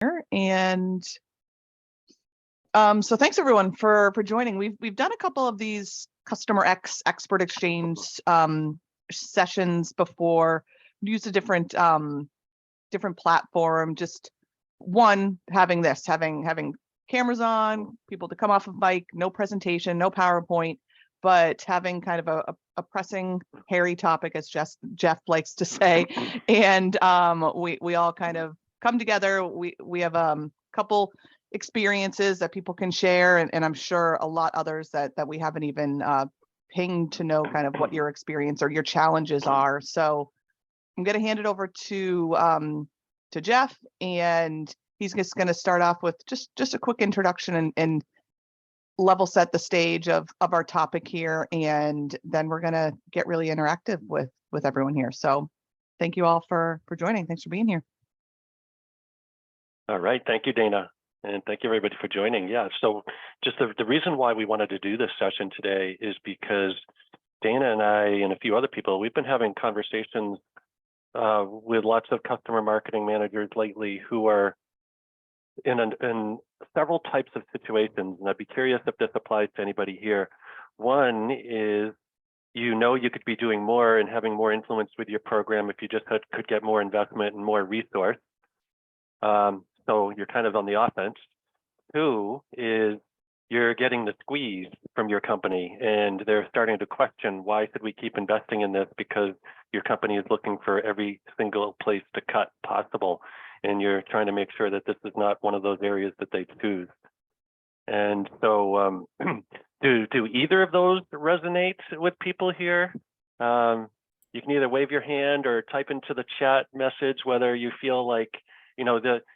And so thanks everyone for joining. We've done a couple of these CustomerX ExpertXchange sessions before. We used a different platform. Just one, having cameras on, people to come off of mic, no presentation, no PowerPoint, but having kind of a pressing, hairy topic, as Jeff likes to say, and we all kind of come together. We have a couple experiences that people can share, and I'm sure a lot others that we haven't even pinged to know kind of what your experience or your challenges are. So I'm going to hand it over to Jeff, and he's just going to start off with just a quick introduction and level set the stage of our topic here, and then we're going to get really interactive with everyone here. So thank you all for joining. Thanks for being here. All right, thank you, Dana, and thank you everybody for joining. Yeah, so just the reason why we wanted to do this session today is because Dana and I and a few other people, we've been having conversations with lots of customer marketing managers lately who are in several types of situations, and I'd be curious if this applies to anybody here. One is, you could be doing more and having more influence with your program if you just could get more investment and more resource. So you're kind of on the offense. Two is you're getting the squeeze from your company, and they're starting to question, why should we keep investing in this? Because your company is looking for every single place to cut possible, and you're trying to make sure that this is not one of those areas that they choose. And so do either of those resonate with people here? You can either wave your hand or type into the chat message whether you feel like,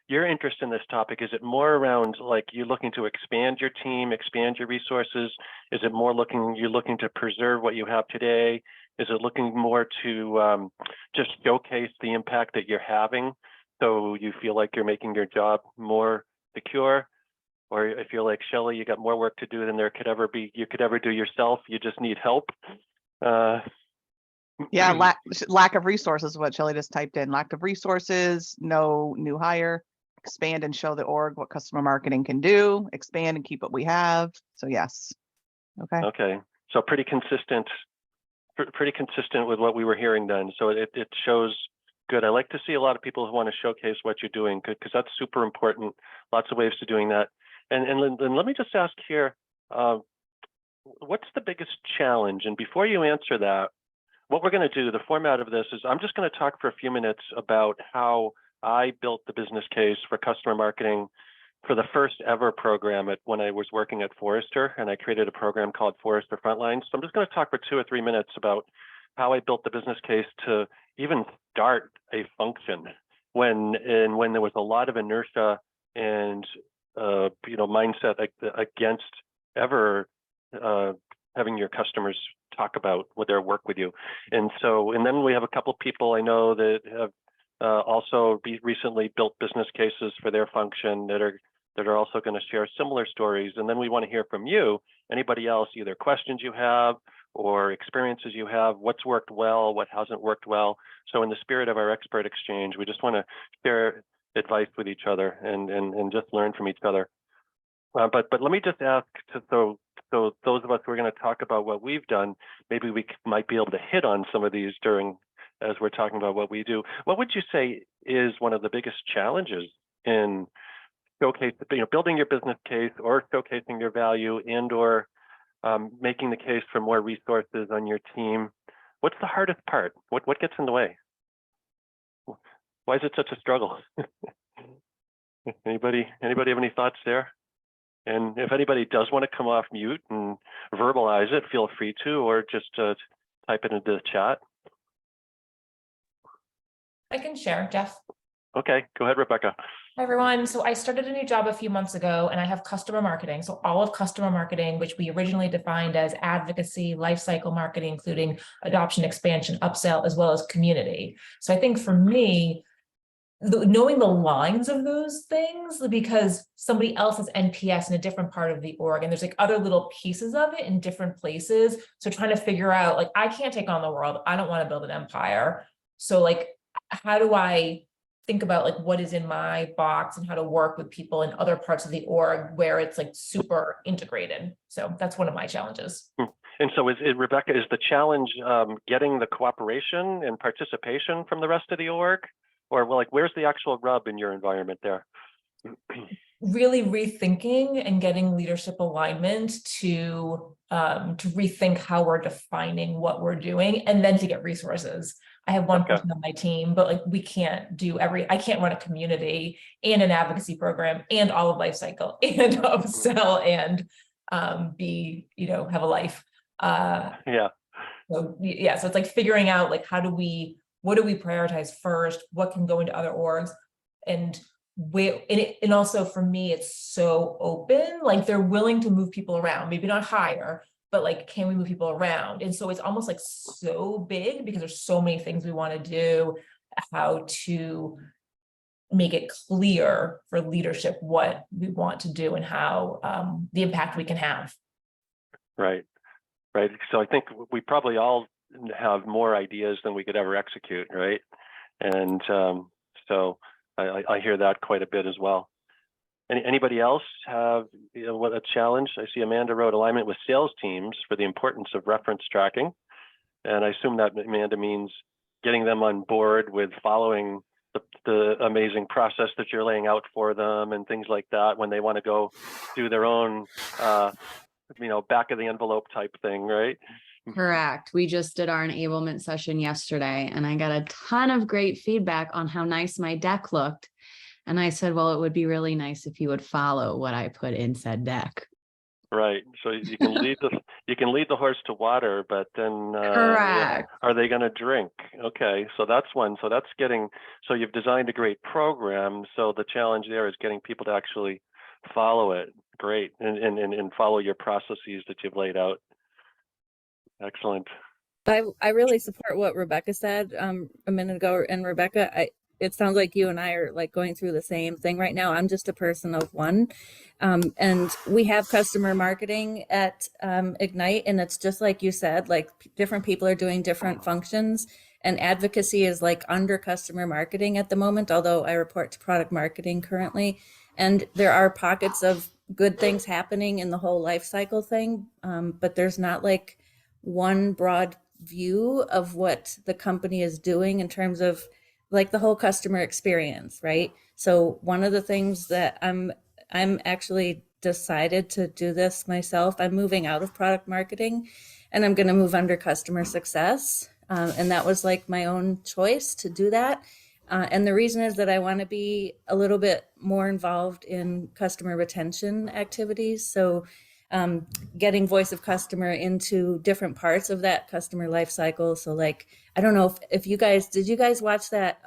your interest in this topic. Is it more around like you looking to expand your team, expand your resources? Is it more you're looking to preserve what you have today? Is it looking more to just showcase the impact that you're having, so you feel like you're making your job more secure? Or if you're like Shelley, you got more work to do than you could ever do yourself, you just need help? Yeah, lack of resources, what Shelley just typed in. Lack of resources, no new hire, expand and show the org what customer marketing can do, expand and keep what we have. So yes. Okay, so pretty consistent with what we were hearing then. So it shows good. I like to see a lot of people who want to showcase what you're doing, because that's super important. Lots of ways to doing that. And let me just ask here, what's the biggest challenge? And before you answer that, what we're going to do, the format of this is I'm just going to talk for a few minutes about how I built the business case for customer marketing for the first ever program when I was working at Forrester, and I created a program called Forrester Frontline. So I'm just going to talk for 2 or 3 minutes about how I built the business case to even start a function when there was a lot of inertia and mindset against ever having your customers talk about their work with you. And then we have a couple of people I know that have also recently built business cases for their function that are also going to share similar stories. And then we want to hear from you, anybody else, either questions you have or experiences you have, what's worked well, what hasn't worked well. So in the spirit of our expert exchange, we just want to share advice with each other and just learn from each other. But let me just ask, so those of us who are going to talk about what we've done, maybe we might be able to hit on some of these as we're talking about what we do. What would you say is one of the biggest challenges in building your business case or showcasing your value or making the case for more resources on your team? What's the hardest part? What gets in the way? Why is it such a struggle? Anybody have any thoughts there? And if anybody does want to come off mute and verbalize it, feel free to, or just type it into the chat. I can share, Jeff. Okay, go ahead, Rebecca. Hi, everyone. So I started a new job a few months ago, and I have customer marketing. So all of customer marketing, which we originally defined as advocacy, lifecycle marketing, including adoption, expansion, upsell, as well as community. So I think for me, knowing the lines of those things, because somebody else has NPS in a different part of the org, and there's like other little pieces of it in different places. So trying to figure out, like, I can't take on the world. I don't want to build an empire. So like, how do I think about like what is in my box and how to work with people in other parts of the org where it's like super integrated. So that's one of my challenges. And so Rebecca, is the challenge getting the cooperation and participation from the rest of the org? Or well, like, where's the actual rub in your environment there? Really rethinking and getting leadership alignment to rethink how we're defining what we're doing, and then to get resources. I have one person on my team, but like we can't do I can't run a community and an advocacy program and all of life cycle and upsell and have a life. Yeah. So yeah, so it's like figuring out like what do we prioritize first? What can go into other orgs? And and also for me, it's so open, like they're willing to move people around, maybe not hire, but like, can we move people around? And so it's almost like so big because there's so many things we want to do, how to make it clear for leadership what we want to do and how the impact we can have. Right. Right. So I think we probably all have more ideas than we could ever execute, right? And so I hear that quite a bit as well. Anybody else have what a challenge? I see Amanda wrote alignment with sales teams for the importance of reference tracking. And I assume that, Amanda, means getting them on board with following the amazing process that you're laying out for them and things like that when they want to go do their own back of the envelope type thing, right? Correct. We just did our enablement session yesterday, and I got a ton of great feedback on how nice my deck looked. And I said, well, it would be really nice if you would follow what I put in said deck. Right. So you can lead the horse to water, but then Correct. Are they going to drink? Okay. So that's one. So that's so you've designed a great program. So the challenge there is getting people to actually follow it. Great. And follow your processes that you've laid out. Excellent. I really support what Rebecca said a minute ago. And Rebecca, it sounds like you and I are like going through the same thing right now. I'm just a person of one. And we have customer marketing at Ignite. And it's just like you said, like different people are doing different functions. And advocacy is like under customer marketing at the moment, although I report to product marketing currently. And there are pockets of good things happening in the whole life cycle thing. But there's not like one broad view of what the company is doing in terms of like the whole customer experience, right? So one of the things that I'm actually decided to do this myself. I'm moving out of product marketing and I'm going to move under customer success. And that was like my own choice to do that. And the reason is that I want to be a little bit more involved in customer retention activities. So getting voice of customer into different parts of that customer life cycle. So like, I don't know if you guys, did you guys watch that?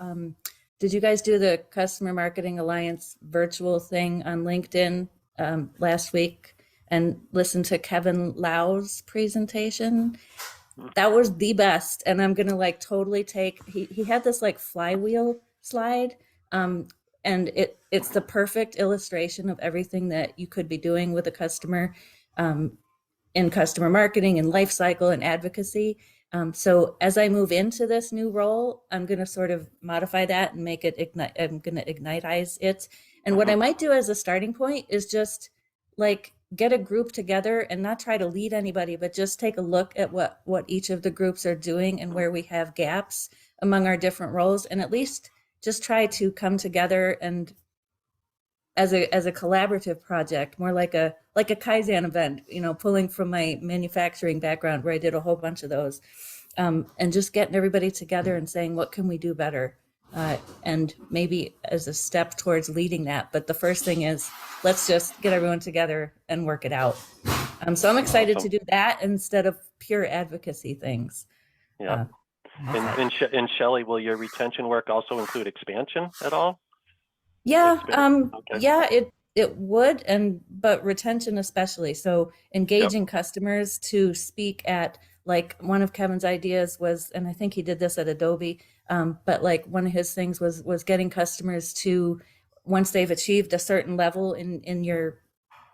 Did you guys do the Customer Marketing Alliance virtual thing on LinkedIn last week and listen to Kevin Lau's presentation? That was the best. And I'm going to like totally he had this like flywheel slide. And it's the perfect illustration of everything that you could be doing with a customer in customer marketing and life cycle and advocacy. So as I move into this new role, I'm going to sort of modify that and make it ignite. I'm going to ignitize it. And what I might do as a starting point is just like get a group together and not try to lead anybody, but just take a look at what each of the groups are doing and where we have gaps among our different roles, and at least just try to come together and as a collaborative project, more like a Kaizen event, pulling from my manufacturing background where I did a whole bunch of those, and just getting everybody together and saying, what can we do better? And maybe as a step towards leading that. But the first thing is, let's just get everyone together and work it out. So I'm excited to do that instead of pure advocacy things. Yeah. And Shelley, will your retention work also include expansion at all? Yeah. Okay. Yeah, it would, but retention especially. So engaging customers to speak at, like, one of Kevin's ideas was, and I think he did this at Adobe, but like one of his things was getting customers to, once they've achieved a certain level in your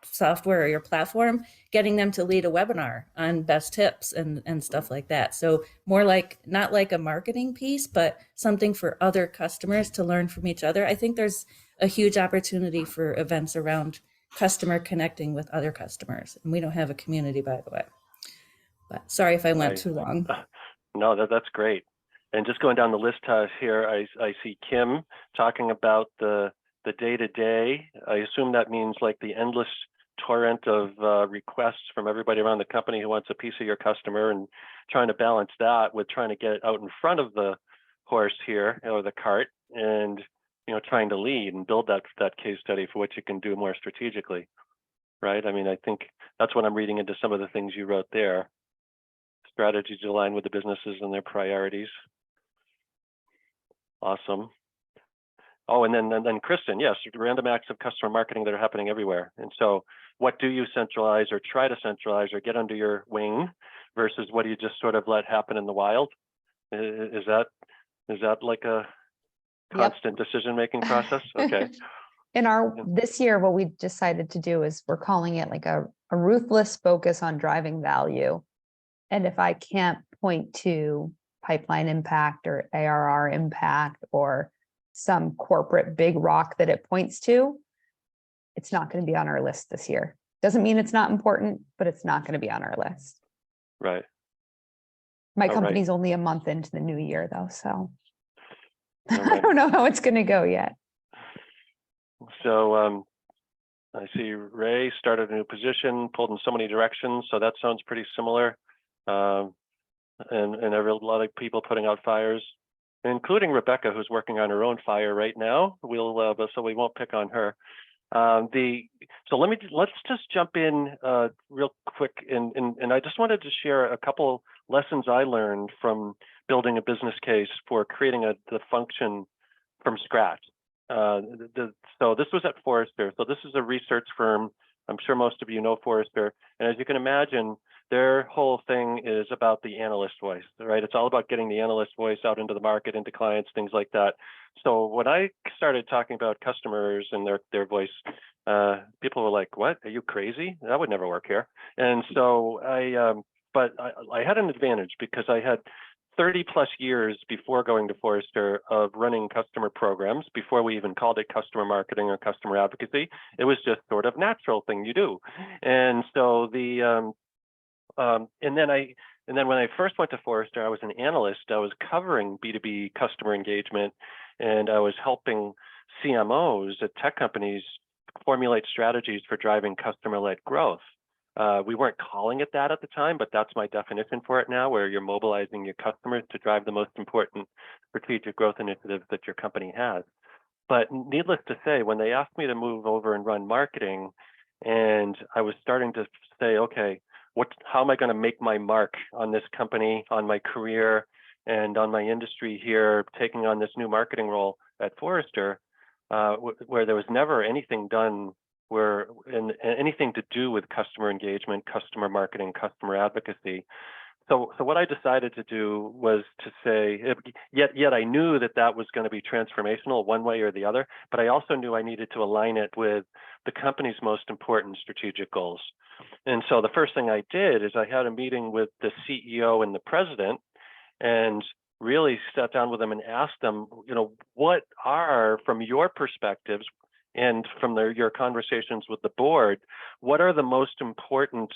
software or your platform, getting them to lead a webinar on best tips and stuff like that. So more like, not like a marketing piece, but something for other customers to learn from each other. I think there's a huge opportunity for events around customer connecting with other customers. And we don't have a community, by the way. But sorry if I went too long. No, that's great. And just going down the list here, I see Kim talking about the day-to-day. I assume that means like the endless torrent of requests from everybody around the company who wants a piece of your customer, and trying to balance that with trying to get out in front of the horse here, or the cart, and trying to lead and build that case study for what you can do more strategically, right? I mean, I think that's what I'm reading into some of the things you wrote there. Strategies align with the businesses and their priorities. Awesome. Oh, and then Kristen, yes, random acts of customer marketing that are happening everywhere. And so what do you centralize or try to centralize or get under your wing versus what do you just sort of let happen in the wild? Is that like a constant decision-making process? Okay. This year, what we decided to do is we're calling it like a ruthless focus on driving value. And if I can't point to pipeline impact or ARR impact or some corporate big rock that it points to, it's not going to be on our list this year. Doesn't mean it's not important, but it's not going to be on our list. Right. My All company's right. only a month into the new year though, so All I right. don't know how it's going to go yet. So I see Ray started a new position, pulled in so many directions. So that sounds pretty similar. And a lot of people putting out fires, including Rebecca, who's working on her own fire right now. So we won't pick on her. So let's just jump in real quick, and I just wanted to share a couple lessons I learned from building a business case for creating the function from scratch. So this was at Forrester. So this is a research firm. I'm sure most of you know Forrester, and as you can imagine, their whole thing is about the analyst voice, right? It's all about getting the analyst voice out into the market, into clients, things like that. So when I started talking about customers and their voice, people were like, "What? Are you crazy? That would never work here." And so but I had an advantage because I had 30 plus years before going to Forrester of running customer programs before we even called it customer marketing or customer advocacy. It was just sort of natural thing you do. And so and then when I first went to Forrester, I was an analyst. I was covering B2B customer engagement, and I was helping CMOs at tech companies formulate strategies for driving customer-led growth. We weren't calling it that at the time, but that's my definition for it now, where you're mobilizing your customers to drive the most important strategic growth initiatives that your company has. But needless to say, when they asked me to move over and run marketing, and I was starting to say, okay, how am I going to make my mark on this company, on my career, and on my industry here, taking on this new marketing role at Forrester, where there was never anything done and anything to do with customer engagement, customer marketing, customer advocacy. So what I decided to do was to say, yet I knew that was going to be transformational one way or the other, but I also knew I needed to align it with the company's most important strategic goals. And so the first thing I did is I had a meeting with the CEO and the president, and really sat down with them and asked them, what are, from your perspectives and from your conversations with the board, what are the most important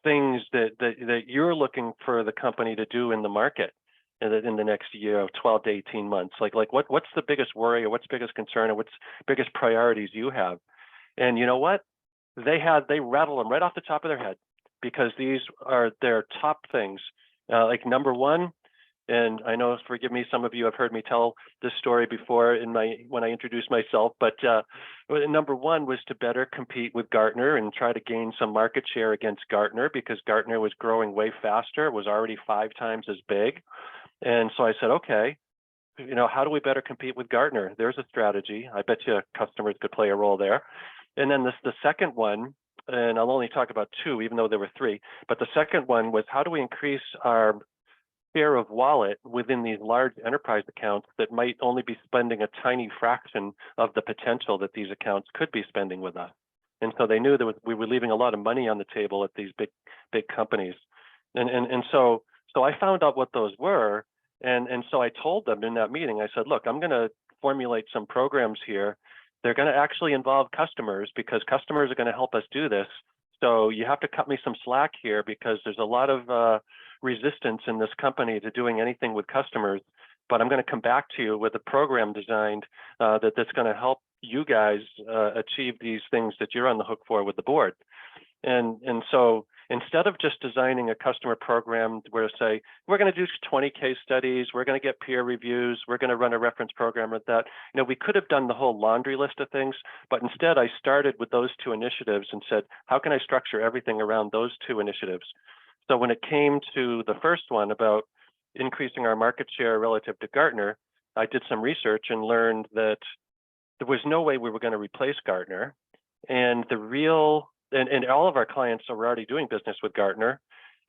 things that you're looking for the company to do in the market in the next year, 12 to 18 months? Like what's the biggest worry, or what's biggest concern, or what's biggest priorities you have? And you know what? They rattle them right off the top of their head, because these are their top things. Like number one, and I know, forgive me, some of you have heard me tell this story before when I introduced myself, but number one was to better compete with Gartner and try to gain some market share against Gartner, because Gartner was growing way faster. It was already 5 times as big. And so I said, okay, how do we better compete with Gartner? There's a strategy. I bet you customers could play a role there. And then the second one, and I'll only talk about 2, even though there were 3, but the second one was, how do we increase our share of wallet within these large enterprise accounts that might only be spending a tiny fraction of the potential that these accounts could be spending with us? And so they knew that we were leaving a lot of money on the table at these big companies. And so I found out what those were. And so I told them in that meeting, I said, look, I'm going to formulate some programs here. They're going to actually involve customers because customers are going to help us do this. So you have to cut me some slack here because there's a lot of resistance in this company to doing anything with customers. But I'm going to come back to you with a program designed that's going to help you guys achieve these things that you're on the hook for with the board. And so instead of just designing a customer program where say, we're going to do 20 case studies, we're going to get peer reviews, we're going to run a reference program with that, we could have done the whole laundry list of things, but instead I started with those two initiatives and said, how can I structure everything around those two initiatives? So when it came to the first one about increasing our market share relative to Gartner, I did some research and learned that there was no way we were going to replace Gartner. And and all of our clients are already doing business with Gartner.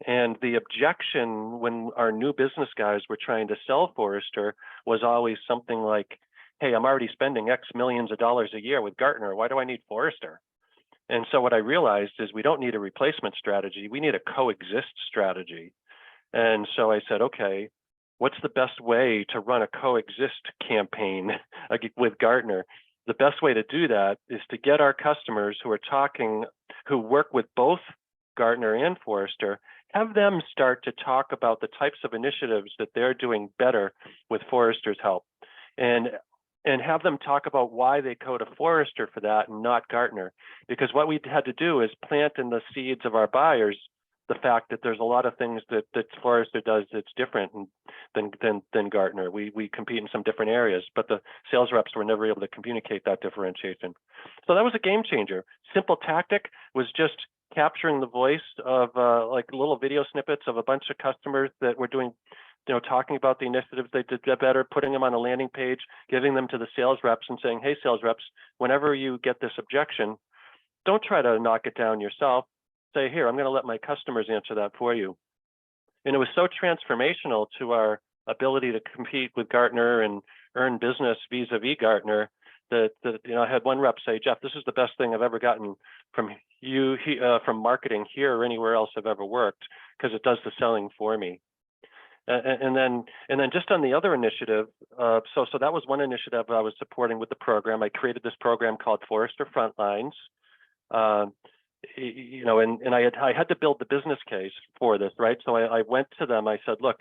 And the objection when our new business guys were trying to sell Forrester was always something like, hey, I'm already spending X millions of dollars a year with Gartner. Why do I need Forrester? And so what I realized is we don't need a replacement strategy. We need a coexist strategy. And so I said, okay, what's the best way to run a coexist campaign with Gartner? The best way to do that is to get our customers who work with both Gartner and Forrester, have them start to talk about the types of initiatives that they're doing better with Forrester's help. And have them talk about why they go to Forrester for that and not Gartner. Because what we had to do is plant in the seeds of our buyers the fact that there's a lot of things that Forrester does that's different than Gartner. We compete in some different areas, but the sales reps were never able to communicate that differentiation. So that was a game changer. Simple tactic was just capturing the voice of like little video snippets of a bunch of customers that were doing, talking about the initiatives they did better, putting them on a landing page, giving them to the sales reps and saying, hey, sales reps, whenever you get this objection, don't try to knock it down yourself. Say, here, I'm going to let my customers answer that for you. And it was so transformational to our ability to compete with Gartner and earn business vis-a-vis Gartner that I had one rep say, Jeff, this is the best thing I've ever gotten from you, from marketing here or anywhere else I've ever worked, because it does the selling for me. And then just on the other initiative, so that was one initiative I was supporting with the program. I created this program called Forrester Frontlines. And I had to build the business case for this, right? So I went to them, I said, look,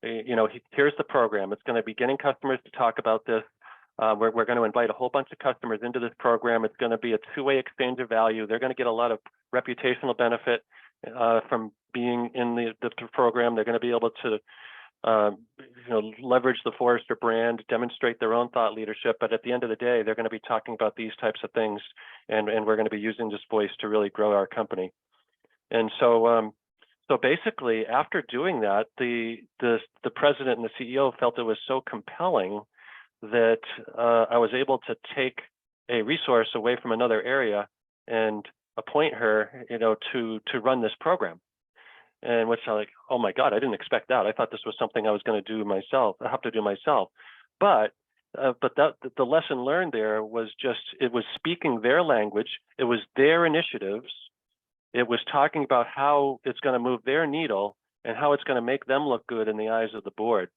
here's the program. It's going to be getting customers to talk about this. We're going to invite a whole bunch of customers into this program. It's going to be a two-way exchange of value. They're going to get a lot of reputational benefit from being in the program. They're going to be able to leverage the Forrester brand, demonstrate their own thought leadership. But at the end of the day, they're going to be talking about these types of things, and we're going to be using this voice to really grow our company. And so basically, after doing that, the president and the CEO felt it was so compelling that I was able to take a resource away from another area and appoint her, to run this program. And which I like, oh my God, I didn't expect that. I thought this was something I was going to do myself. I have to do myself. But the lesson learned there was just, it was speaking their language. It was their initiatives. It was talking about how it's going to move their needle and how it's going to make them look good in the eyes of the board.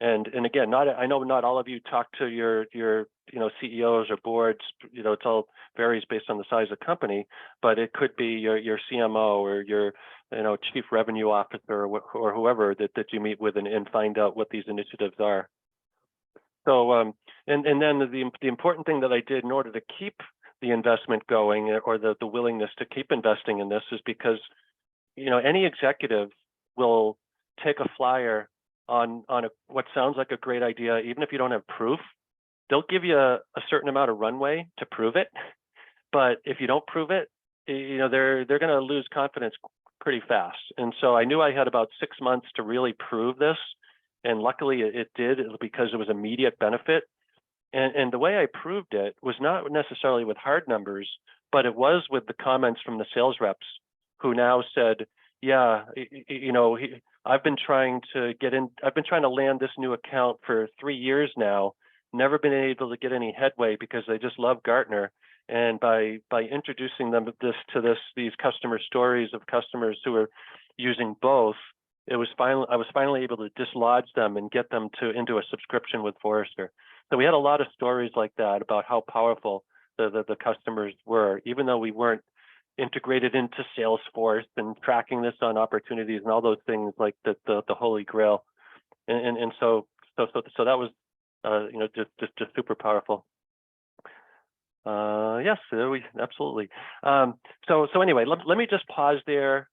And again, I know not all of you talk to your CEOs or boards. It's all varies based on the size of the company, but it could be your CMO or your chief revenue officer or whoever that you meet with and find out what these initiatives are. So and then the important thing that I did in order to keep the investment going or the willingness to keep investing in this is because any executive will take a flyer on what sounds like a great idea, even if you don't have proof. They'll give you a certain amount of runway to prove it, but if you don't prove it, they're going to lose confidence pretty fast. And so I knew I had about 6 months to really prove this, and luckily it did, because it was immediate benefit. And the way I proved it was not necessarily with hard numbers, but it was with the comments from the sales reps who now said, yeah, I've been trying to land this new account for 3 years now, never been able to get any headway because they just love Gartner. And by introducing them these customer stories of customers who are using both, I was finally able to dislodge them and get them into a subscription with Forrester. So we had a lot of stories like that about how powerful the customers were, even though we weren't integrated into Salesforce and tracking this on opportunities and all those things like the holy grail. And so that was just super powerful. Yes, absolutely. So anyway, let me just pause there,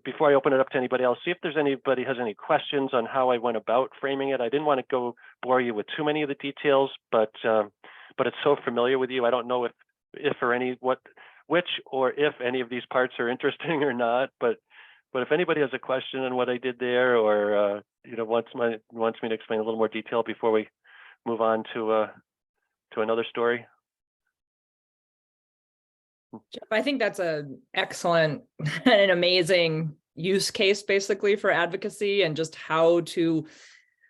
before I open it up to anybody else, see if there's anybody has any questions on how I went about framing it. I didn't want to go bore you with too many of the details, but it's so familiar with you. I don't know which or if any of these parts are interesting or not, but if anybody has a question on what I did there, or wants me to explain a little more detail before we move on to another story. Jeff, I think that's an excellent and an amazing use case basically for advocacy, and just how to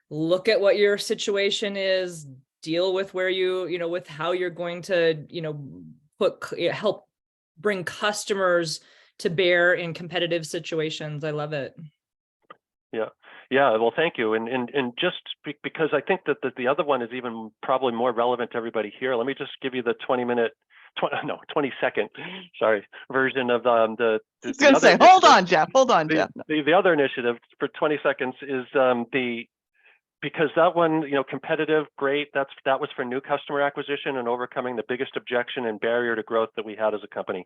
look at what your situation is, deal with where with how you're going to, help bring customers to bear in competitive situations. I love it. Yeah. Well, thank you. And just because I think that the other one is even probably more relevant to everybody here, let me just give you the 20-second, version of the I was going to say, hold on, Jeff. Jeff. The other initiative for 20 seconds is because that one, competitive, great. That was for new customer acquisition and overcoming the biggest objection and barrier to growth that we had as a company.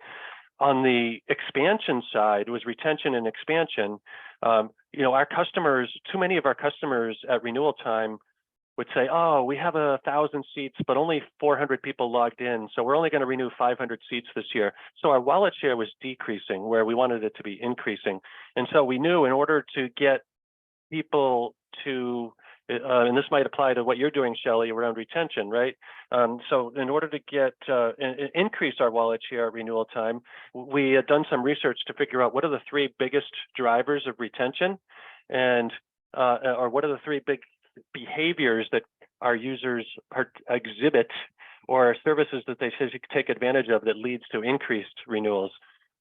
On the expansion side was retention and expansion. Our customers, too many of our customers at renewal time would say, oh, we have 1,000 seats, but only 400 people logged in. So we're only going to renew 500 seats this year. So our wallet share was decreasing where we wanted it to be increasing. And so we knew in order to get people to, and this might apply to what you're doing, Shelley, around retention, right? So in order to get increase our wallet share at renewal time, we had done some research to figure out what are the 3 biggest drivers of retention, and or what are the 3 big behaviors that our users exhibit, or services that they take advantage of that leads to increased renewals.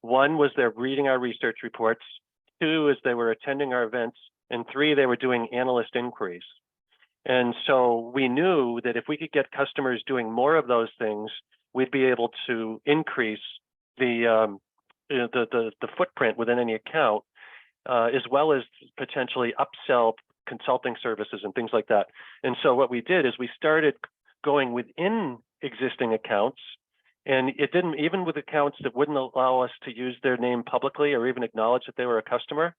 1 was they're reading our research reports. 2 is they were attending our events. And 3, they were doing analyst inquiries. And so we knew that if we could get customers doing more of those things, we'd be able to increase the footprint within any account, as well as potentially upsell consulting services and things like that. And so what we did is we started going within existing accounts, and it didn't, even with accounts that wouldn't allow us to use their name publicly or even acknowledge that they were a customer,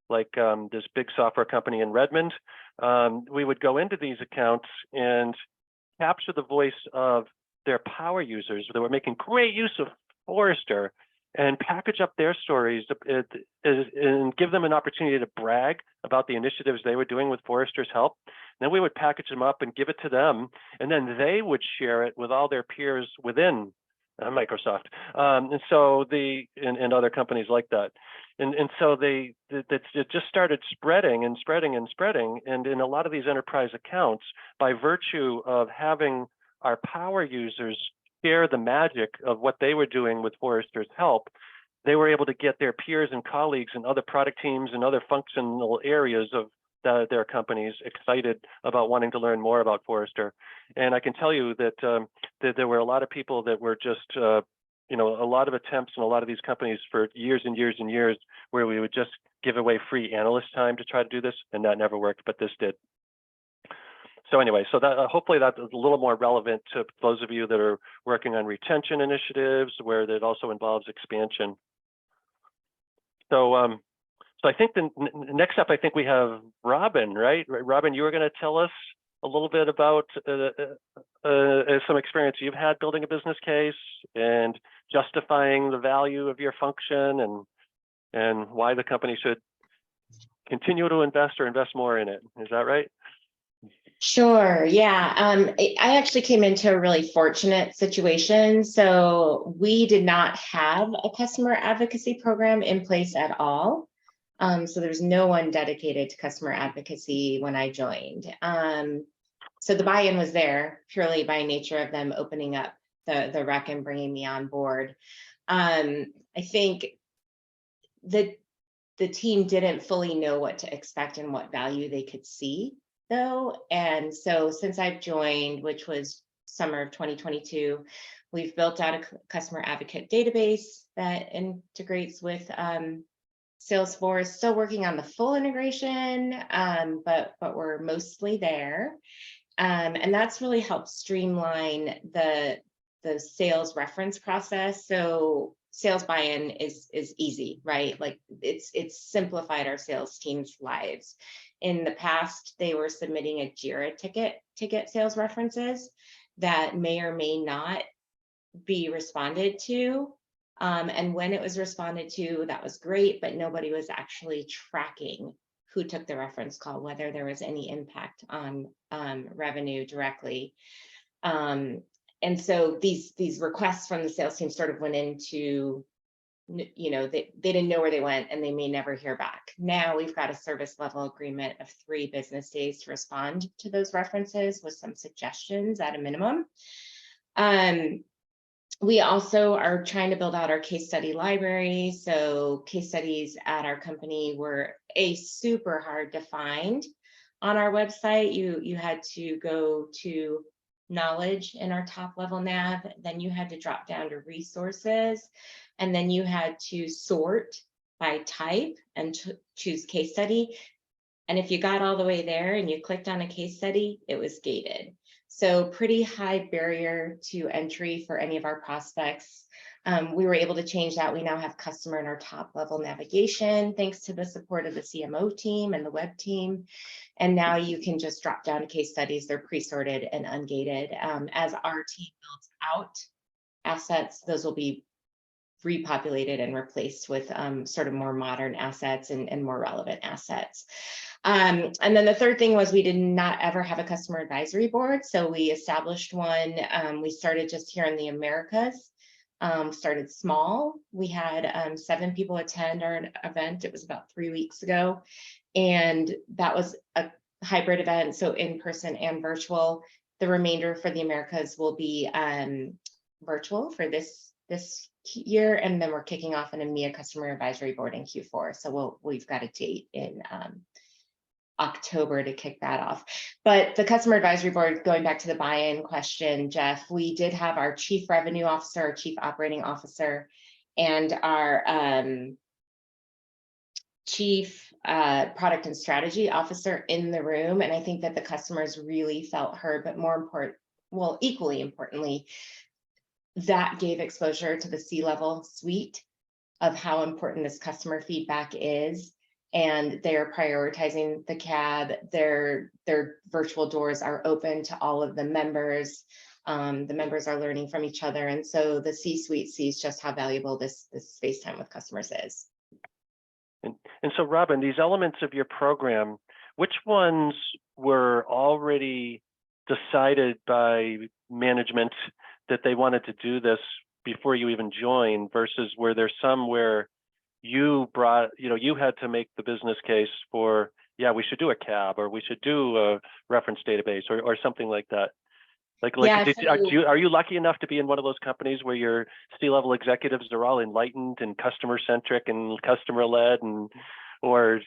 like this big software company in Redmond, we would go into these accounts and capture the voice of their power users that were making great use of Forrester, and package up their stories and give them an opportunity to brag about the initiatives they were doing with Forrester's help. Then we would package them up and give it to them, and then they would share it with all their peers within Microsoft, and so and other companies like that, and so it just started spreading and spreading and spreading. And in a lot of these enterprise accounts, by virtue of having our power users share the magic of what they were doing with Forrester's help, they were able to get their peers and colleagues and other product teams and other functional areas of their companies excited about wanting to learn more about Forrester. And I can tell you that there were a lot of people that were just, a lot of attempts in a lot of these companies for years and years and years, where we would just give away free analyst time to try to do this, and that never worked, but this did. So anyway, so that hopefully that is a little more relevant to those of you that are working on retention initiatives, where that also involves expansion. So I think the next up, I think we have Robin, right? Robin, you were going to tell us a little bit about some experience you've had building a business case and justifying the value of your function, and why the company should continue to invest or invest more in it. Is that right? Sure. Yeah. I actually came into a really fortunate situation. So we did not have a customer advocacy program in place at all. So there's no one dedicated to customer advocacy when I joined. So the buy-in was there purely by nature of them opening up the rec and bringing me on board. I think that the team didn't fully know what to expect and what value they could see, though. And so since I've joined, which was summer of 2022, we've built out a customer advocate database that integrates with Salesforce. Still working on the full integration, but we're mostly there. And that's really helped streamline the sales reference process. So sales buy-in is easy, right? Like it's simplified our sales team's lives. In the past, they were submitting a JIRA ticket to get sales references that may or may not be responded to. And when it was responded to, that was great, but nobody was actually tracking who took the reference call, whether there was any impact on revenue directly. And so these requests from the sales team sort of went into, you know, they didn't know where they went and they may never hear back. Now we've got a service level agreement of 3 business days to respond to those references with some suggestions at a minimum. We also are trying to build out our case study library. So case studies at our company were super hard to find on our website. You had to go to knowledge in our top level nav, then you had to drop down to resources, and then you had to sort by type and choose case study. And if you got all the way there and you clicked on a case study, it was gated. So pretty high barrier to entry for any of our prospects. We were able to change that. We now have customer in our top level navigation, thanks to the support of the CMO team and the web team. And now you can just drop down to case studies. They're pre-sorted and ungated. As our team builds out assets, those will be repopulated and replaced with sort of more modern assets and more relevant assets. And then the third thing was we did not ever have a customer advisory board. So we established one. We started just here in the Americas, started small. We had 7 people attend our event. It was about 3 weeks ago. And that was a hybrid event, so in person and virtual. The remainder for the Americas will be virtual for this year, and then we're kicking off an EMEA customer advisory board in Q4. So we've got a date in October to kick that off. But the customer advisory board, going back to the buy-in question, Jeff, we did have our chief revenue officer, our chief operating officer, and our chief product and strategy officer in the room. And I think that the customers really felt heard, but more important, well, equally importantly, that gave exposure to the C-level suite of how important this customer feedback is. And they're prioritizing the CAB. Their virtual doors are open to all of the members. The members are learning from each other. And so the C-suite sees just how valuable this space time with customers is. And so, Robin, these elements of your program, which ones were already decided by management that they wanted to do this before you even joined, versus were there some where you brought, you had to make the business case for, yeah, we should do a CAB, or we should do a reference database, or something like that? Yeah, are you lucky enough to be in one of those companies where your C-level executives are all enlightened and customer centric and customer led, or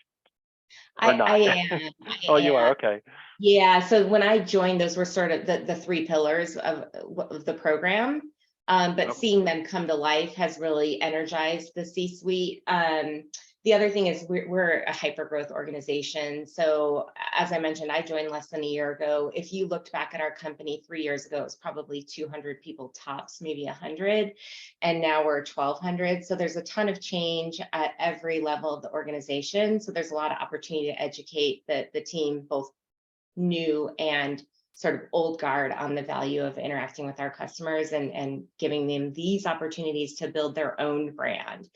not? I am. Oh, you are? Okay. Yeah. So when I joined, those were sort of the 3 pillars of the program. But seeing them come to life has really energized the C-suite. The other thing is we're a hyper-growth organization. So as I mentioned, I joined less than a year ago. If you looked back at our company 3 years ago, it was probably 200 people tops, maybe 100. And now we're 1,200. So there's a ton of change at every level of the organization. So there's a lot of opportunity to educate the team, both new and sort of old guard, on the value of interacting with our customers and giving them these opportunities to build their own brand.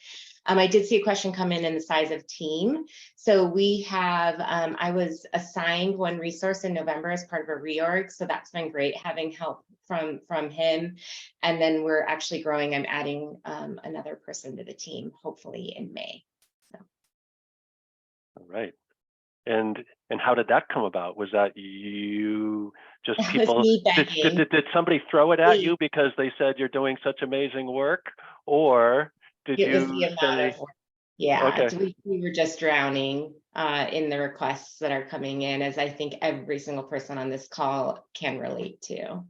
I did see a question come in the size of team. So we have, I was assigned one resource in November as part of a reorg. So that's been great, having help from him. And then we're actually growing. I'm adding another person to the team, hopefully in May. So. All right. And how did that come about? Was that you just That was people, me did, begging. did somebody throw it at Please. you because they said you're doing such amazing work? Or did It was you the amount say, of work. Yeah, okay, we were just drowning in the requests that are coming in, as I think every single person on this call can relate to.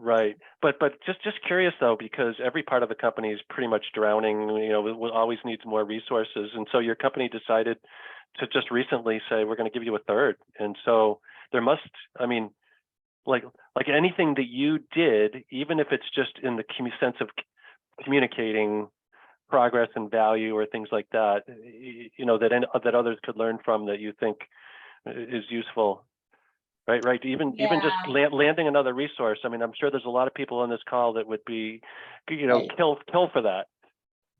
right. But just curious though, because every part of the company is pretty much drowning, you know, always needs more resources. And so your company decided to just recently say, we're going to give you a third. And so there must, I mean, like anything that you did, even if it's just in the sense of communicating progress and value or things like that, you know, that others could learn from, that you think is useful, right? Even just landing another resource. I mean, I'm sure there's a lot of people on this call that would be, you know, Right. kill for that.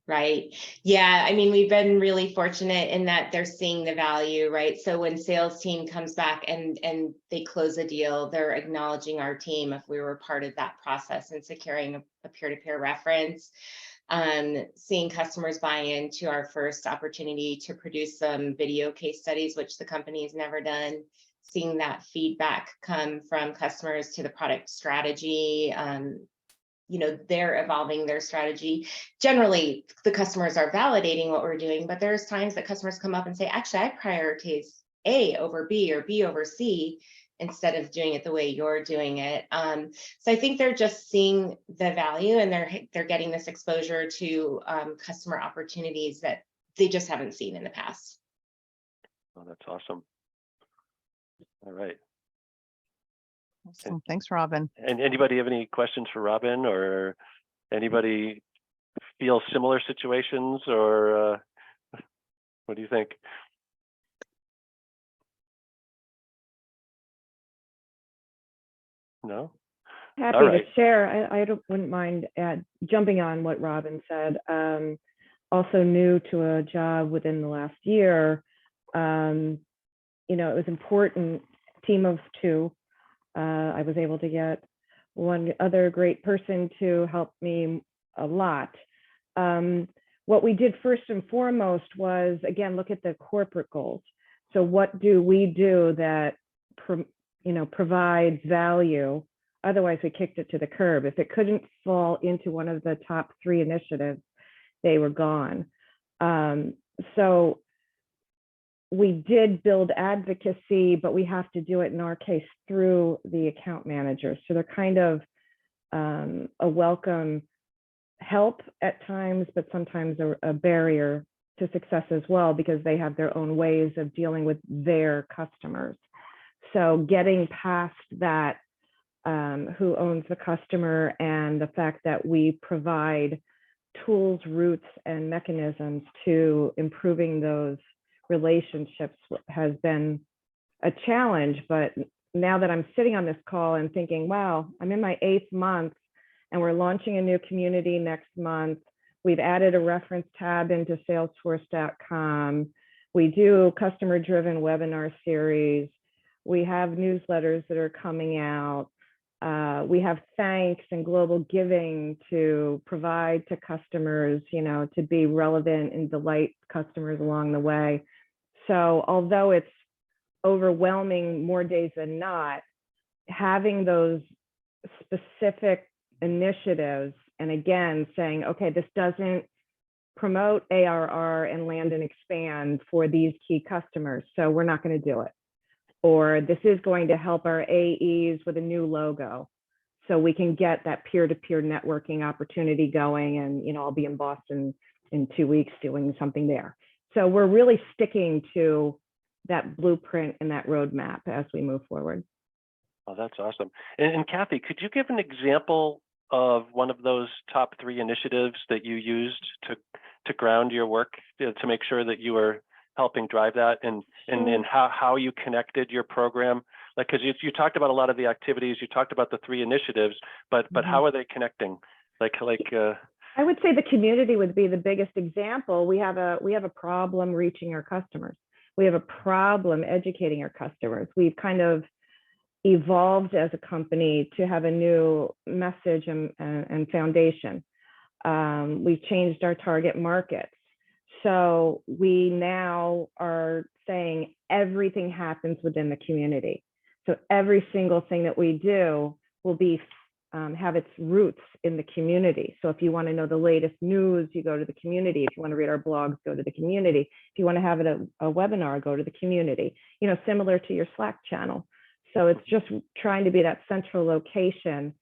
Right. Yeah. I mean, we've been really fortunate in that they're seeing the value, right? So when sales team comes back and they close a deal, they're acknowledging our team if we were part of that process and securing a peer-to-peer reference. Seeing customers buy into our first opportunity to produce some video case studies, which the company has never done. Seeing that feedback come from customers to the product strategy. You know, they're evolving their strategy. Generally, the customers are validating what we're doing, but there's times that customers come up and say, actually, I prioritize A over B or B over C instead of doing it the way you're doing it. So I think they're just seeing the value, and they're getting this exposure to customer opportunities that they just haven't seen in the past. Oh, that's awesome. All right. Awesome. Thanks, Robin. And anybody have any questions for Robin, or anybody feel similar situations, or what do you think? No? Happy All to right. share. Wouldn't mind jumping on what Robin said. Also new to a job within the last year. You know, it was important, team of two. I was able to get one other great person to help me a lot. What we did first and foremost was, again, look at the corporate goals. So what do we do that, you know, provides value? Otherwise, we kicked it to the curb. If it couldn't fall into one of the top 3 initiatives, they were gone. So we did build advocacy, but we have to do it in our case through the account managers. So they're kind of a welcome help at times, but sometimes a barrier to success as well, because they have their own ways of dealing with their customers. So getting past that, who owns the customer, and the fact that we provide tools, routes, and mechanisms to improving those relationships has been a challenge. But now that I'm sitting on this call and thinking, wow, I'm in my 8th month and we're launching a new community next month. We've added a reference tab into salesforce.com. We do customer-driven webinar series. We have newsletters that are coming out. We have thanks and global giving to provide to customers, you know, to be relevant and delight customers along the way. So although it's overwhelming more days than not, having those specific initiatives, and again, saying, okay, this doesn't promote ARR and land and expand for these key customers, so we're not going to do it. Or this is going to help our AEs with a new logo, so we can get that peer-to-peer networking opportunity going. And, you know, I'll be in Boston in 2 weeks doing something there. So we're really sticking to that blueprint and that roadmap as we move forward. Oh, that's awesome. And Kathy, could you give an example of one of those top 3 initiatives that you used to ground your work, to make sure that you were helping drive that, and how you connected your program? Like, because you talked about a lot of the activities, you talked about the 3 initiatives, but how are they connecting? I would say the community would be the biggest example. We have a problem reaching our customers. We have a problem educating our customers. We've kind of evolved as a company to have a new message and foundation. We've changed our target markets. So we now are saying everything happens within the community. So every single thing that we do will be have its roots in the community. So if you want to know the latest news, you go to the community. If you want to read our blogs, go to the community. If you want to have a webinar, go to the community, you know, similar to your Slack channel. So it's just trying to be that central location,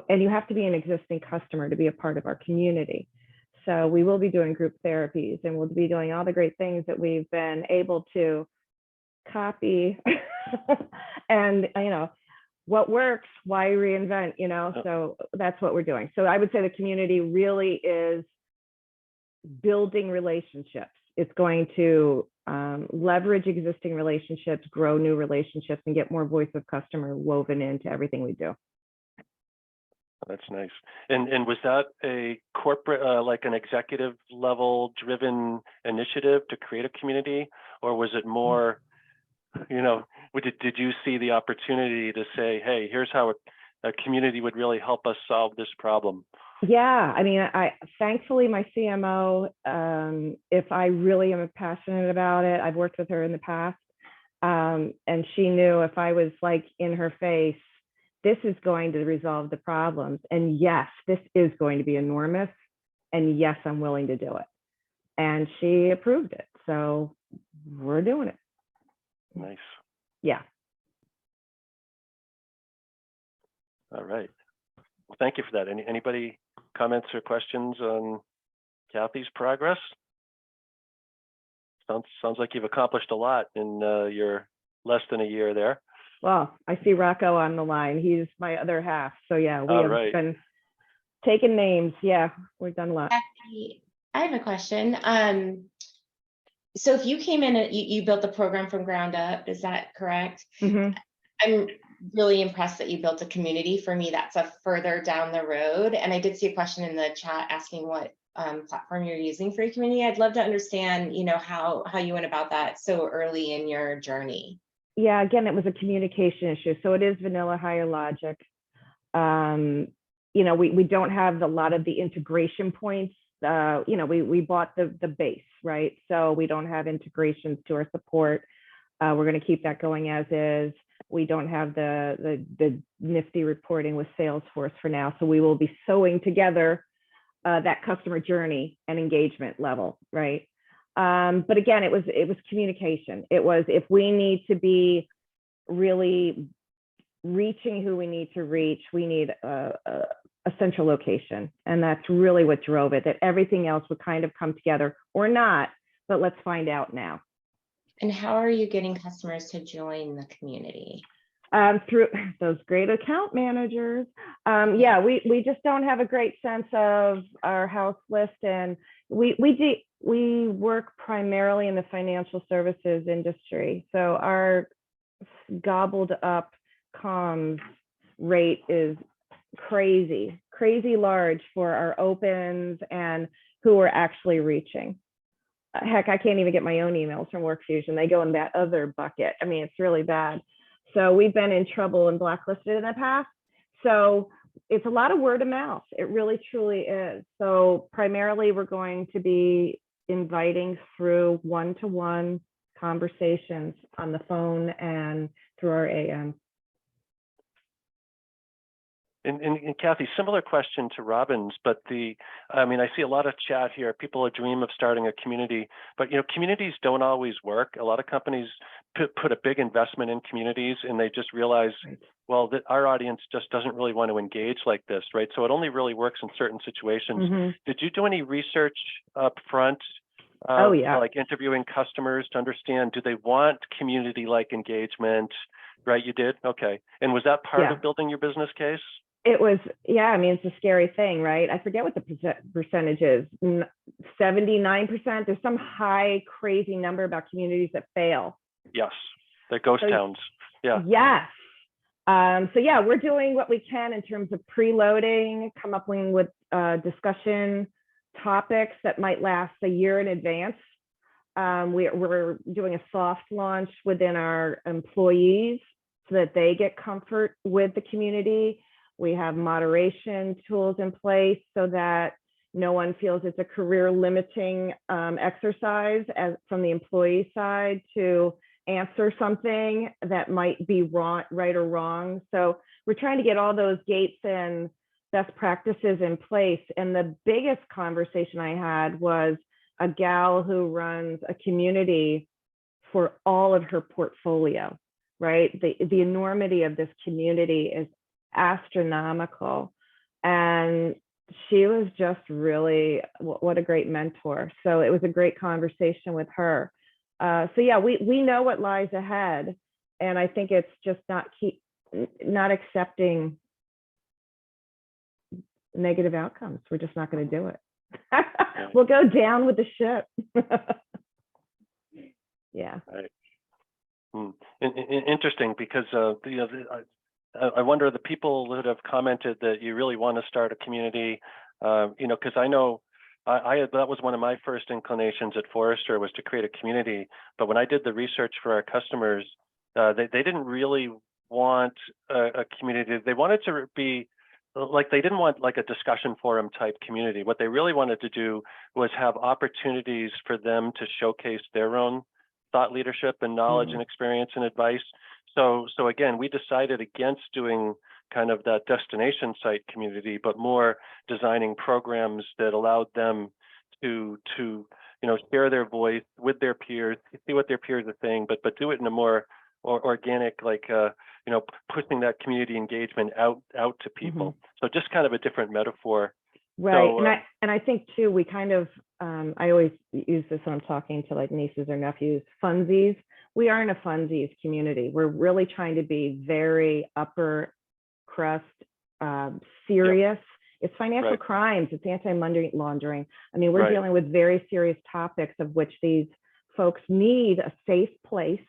and you have to be an existing customer to be a part of our community. So we will be doing group therapies, and we'll be doing all the great things that we've been able to copy and, you know, what works, why reinvent, you know, so that's what we're doing. So I would say the community really is building relationships. It's going to leverage existing relationships, grow new relationships, and get more voice of customer woven into everything we do. That's nice. And was that a corporate, like an executive level driven initiative to create a community, or was it more, you know, did you see the opportunity to say, hey, here's how a community would really help us solve this problem? Yeah, I mean, thankfully my CMO, if I really am passionate about it, I've worked with her in the past, and she knew if I was like in her face, this is going to resolve the problems. And yes, this is going to be enormous. And yes, I'm willing to do it. And she approved it. So we're doing it. Nice. Yeah. All right. Well, thank you for that. Anybody comments or questions on Kathy's progress? Sounds like you've accomplished a lot in your less than a year there. Well, I see Rocco on the line. He's my other half. So yeah, we have been taking names. Yeah, we've done a lot. Kathy, I have a question. So if you came in and you built the program from ground up, is that correct? Mm-hmm. I'm really impressed that you built a community. For me, that's a further down the road. And I did see a question in the chat asking what platform you're using for your community. I'd love to understand, you know, how you went about that so early in your journey. Yeah, again, it was a communication issue. So it is vanilla higher logic. You know, we don't have a lot of the integration points. You know, we bought the base, right? So we don't have integrations to our support. We're going to keep that going as is. We don't have the nifty reporting with Salesforce for now. So we will be sewing together that customer journey and engagement level, right? But again, it was communication. It was, if we need to be really reaching who we need to reach, we need a central location. And that's really what drove it, that everything else would kind of come together or not, but let's find out now. And how are you getting customers to join the community? Through those great account managers. Yeah, we just don't have a great sense of our house list, and we work primarily in the financial services industry. So our gobbled up comms rate is crazy large for our opens and who we're actually reaching. Heck, I can't even get my own emails from WorkFusion. They go in that other bucket. I mean, it's really bad. So we've been in trouble and blacklisted in the past. So it's a lot of word of mouth. It really, truly is. So primarily we're going to be inviting through one-to-one conversations on the phone and through our AM. And Kathy, similar question to Robin's, but I mean, I see a lot of chat here. People dream of starting a community, but, you know, communities don't always work. A lot of companies put a big investment in communities, and they just realize, well, that our audience just doesn't really want to engage like this, right? So it only really works in certain situations. Mm-hmm. Did you do any research up front? Oh, yeah. Like interviewing customers to understand, do they want community-like engagement? Right, you did? Okay. And was that part of building your business case? It was, yeah, I mean, it's a scary thing, right? I forget what the percentage is, 79%. There's some high, crazy number about communities that fail. Yes, they're ghost towns. Yeah. Yes. So yeah, we're doing what we can in terms of preloading, come up with discussion topics that might last a year in advance. We're doing a soft launch within our employees so that they get comfort with the community. We have moderation tools in place so that No one feels it's a career limiting exercise from the employee side to answer something that might be wrong, right or wrong. So we're trying to get all those gates and best practices in place. And the biggest conversation I had was a gal who runs a community for all of her portfolio, right? The enormity of this community is astronomical. And she was just really, what a great mentor. So it was a great conversation with her. So yeah, we know what lies ahead. And I think it's just not accepting negative outcomes. We're just not going to do it. We'll go down with the ship. Yeah. Right. Interesting, because I wonder, the people that have commented that you really want to start a community, because I know that was one of my first inclinations at Forrester, was to create a community. But when I did the research for our customers, they didn't really want a community. They wanted to be like, they didn't want like a discussion forum type community. What they really wanted to do was have opportunities for them to showcase their own thought leadership and knowledge and experience and advice. So again, we decided against doing kind of that destination site community, but more designing programs that allowed them to share their voice with their peers, see what their peers are saying, but do it in a more organic, like pushing that community engagement out to people. So just kind of a different metaphor. Right. So, and I think too, we kind of, I always use this when I'm talking to like nieces or nephews, funsies. We are in a funsies community. We're really trying to be very upper crust, serious. Yep. It's financial crimes. It's anti-money laundering. I mean, we're dealing with very serious topics of which these folks need a safe place.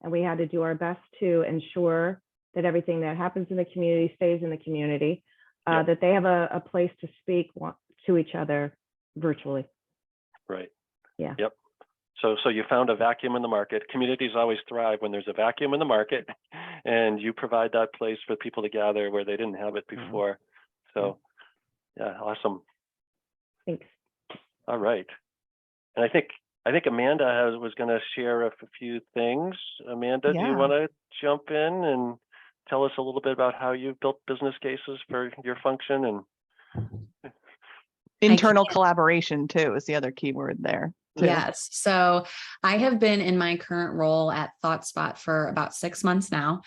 And we had to do our best to ensure that everything that happens in the community stays in the community, that they have a place to speak to each other virtually. Right. Yeah. Yep. So you found a vacuum in the market. Communities always thrive when there's a vacuum in the market, and you provide that place for people to gather where they didn't have it before. So yeah, awesome. Thanks. All right. And I think Amanda was going to share a few things. Amanda, do you want to jump in and tell us a little bit about how you built business cases for your function? And internal collaboration too is the other key word there. Yes. So I have been in my current role at ThoughtSpot for about 6 months now,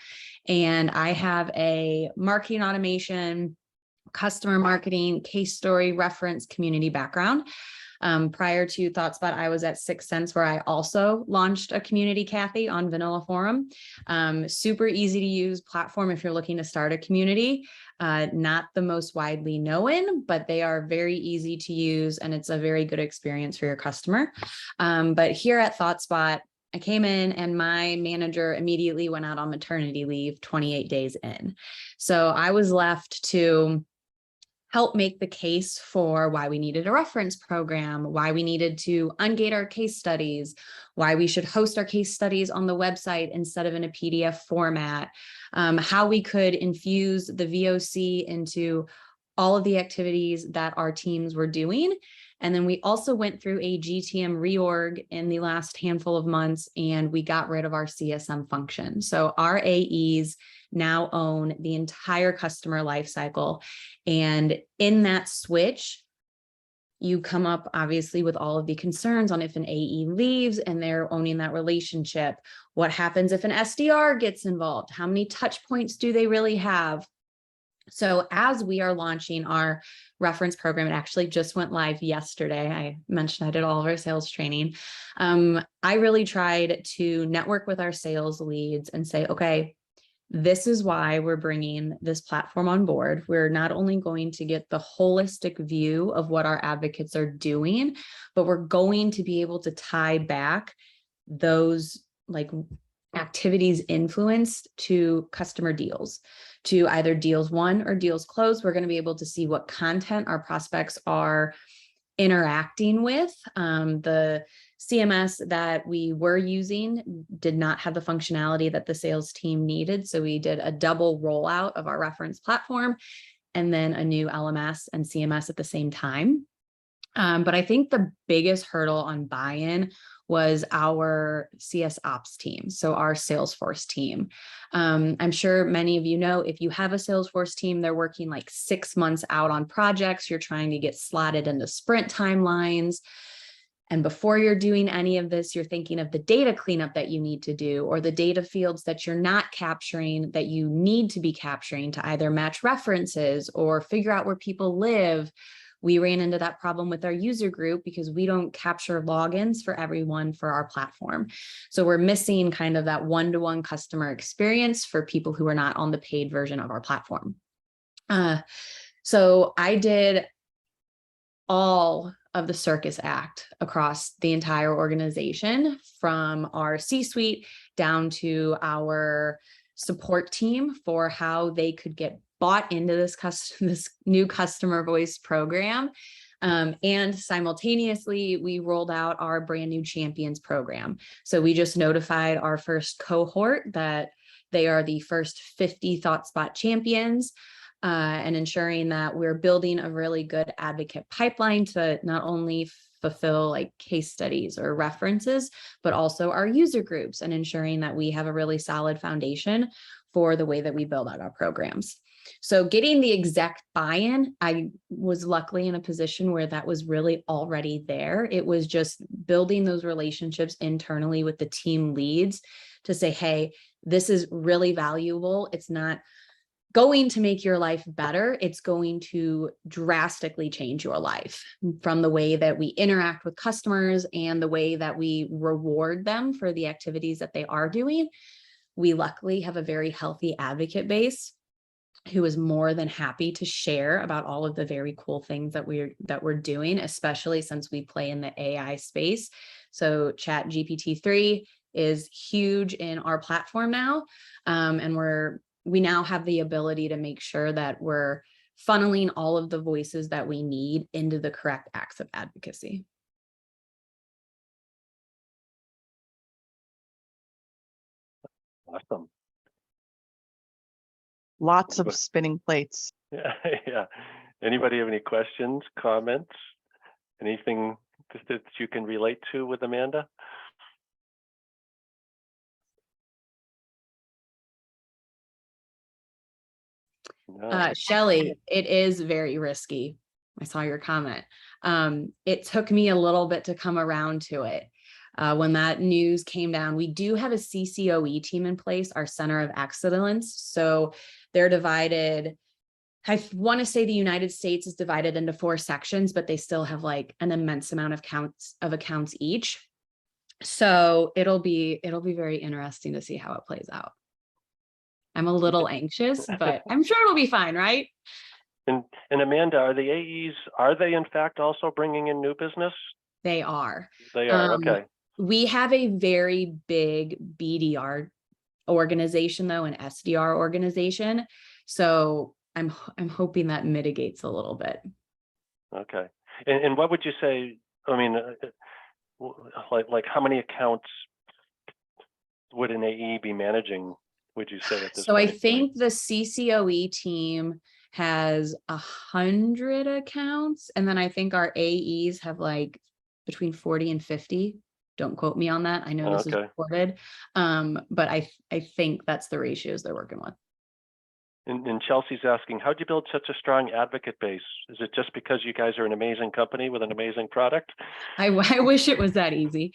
and I have a marketing automation, customer marketing, case story, reference, community background. Prior to ThoughtSpot, I was at 6 Sense, where I also launched a community, Kathy, on Vanilla Forum. Super easy to use platform if you're looking to start a community. Not the most widely known, but they are very easy to use, and it's a very good experience for your customer. But here at ThoughtSpot, I came in and my manager immediately went out on maternity leave 28 days in. So I was left to help make the case for why we needed a reference program, why we needed to ungate our case studies, why we should host our case studies on the website instead of in a PDF format, how we could infuse the VOC into all of the activities that our teams were doing. And then we also went through a GTM reorg in the last handful of months, and we got rid of our CSM function. So our AEs now own the entire customer lifecycle. And in that switch, you come up obviously with all of the concerns on if an AE leaves and they're owning that relationship. What happens if an SDR gets involved? How many touch points do they really have? So as we are launching our reference program, it actually just went live yesterday. I mentioned I did all of our sales training. I really tried to network with our sales leads and say, okay, this is why we're bringing this platform on board. We're not only going to get the holistic view of what our advocates are doing, but we're going to be able to tie back those like activities influenced to customer deals, to either deals won or deals closed. We're going to be able to see what content our prospects are interacting with. The CMS that we were using did not have the functionality that the sales team needed. So we did a double rollout of our reference platform and then a new LMS and CMS at the same time. But I think the biggest hurdle on buy-in was our CS ops team. So our Salesforce team. I'm sure many of you know, if you have a Salesforce team, they're working like 6 months out on projects. You're trying to get slotted into sprint timelines. And before you're doing any of this, you're thinking of the data cleanup that you need to do, or the data fields that you're not capturing that you need to be capturing to either match references or figure out where people live. We ran into that problem with our user group because we don't capture logins for everyone for our platform. So we're missing kind of that one-to-one customer experience for people who are not on the paid version of our platform. So I did all of the circus act across the entire organization, from our C-suite down to our support team, for how they could get bought into this new customer voice program. And simultaneously, we rolled out our brand new champions program. So we just notified our first cohort that they are the first 50 ThoughtSpot champions. And ensuring that we're building a really good advocate pipeline to not only fulfill like case studies or references, but also our user groups, and ensuring that we have a really solid foundation for the way that we build out our programs. So getting the exec buy-in, I was luckily in a position where that was really already there. It was just building those relationships internally with the team leads to say, hey, this is really valuable. It's not going to make your life better. It's going to drastically change your life, from the way that we interact with customers and the way that we reward them for the activities that they are doing. We luckily have a very healthy advocate base who is more than happy to share about all of the very cool things that we're doing, especially since we play in the AI space. So ChatGPT-3 is huge in our platform now, and we now have the ability to make sure that we're funneling all of the voices that we need into the correct acts of advocacy. Awesome. Lots of spinning plates. Yeah, yeah. Anybody have any questions, comments, anything that you can relate to with Amanda? No. Shelley, it is very risky. I saw your comment. It took me a little bit to come around to it. When that news came down, we do have a CCOE team in place, our Center of Excellence. So they're divided. I want to say the United States is divided into 4 sections, but they still have like an immense amount of accounts each. So it'll be very interesting to see how it plays out. I'm a little anxious, but I'm sure it'll be fine, right? And Amanda, are the AEs, are they in fact also bringing in new business? They are. They are, okay. We have a very big BDR organization though, an SDR organization. So I'm hoping that mitigates a little bit. Okay. And what would you say, I mean, like how many accounts would an AE be managing, would you say at this So point? I think the CCOE team has 100 accounts. And then I think our AEs have like between 40 and 50. Don't quote me on that. I know this is recorded. But I think that's the ratios they're working with. And Chelsea's asking, how'd you build such a strong advocate base? Is it just because you guys are an amazing company with an amazing product? I wish it was that easy.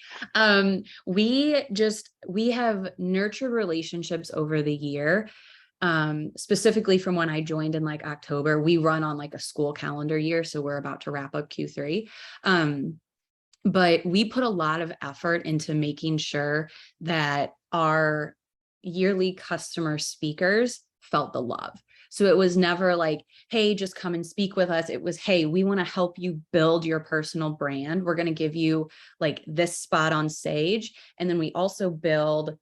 We have nurtured relationships over the year. Specifically from when I joined in like October. We run on like a school calendar year, so we're about to wrap up Q3. But we put a lot of effort into making sure that our yearly customer speakers felt the love. So it was never like, hey, just come and speak with us. It was, hey, we want to help you build your personal brand. We're going to give you like this spot on stage. And then we also build,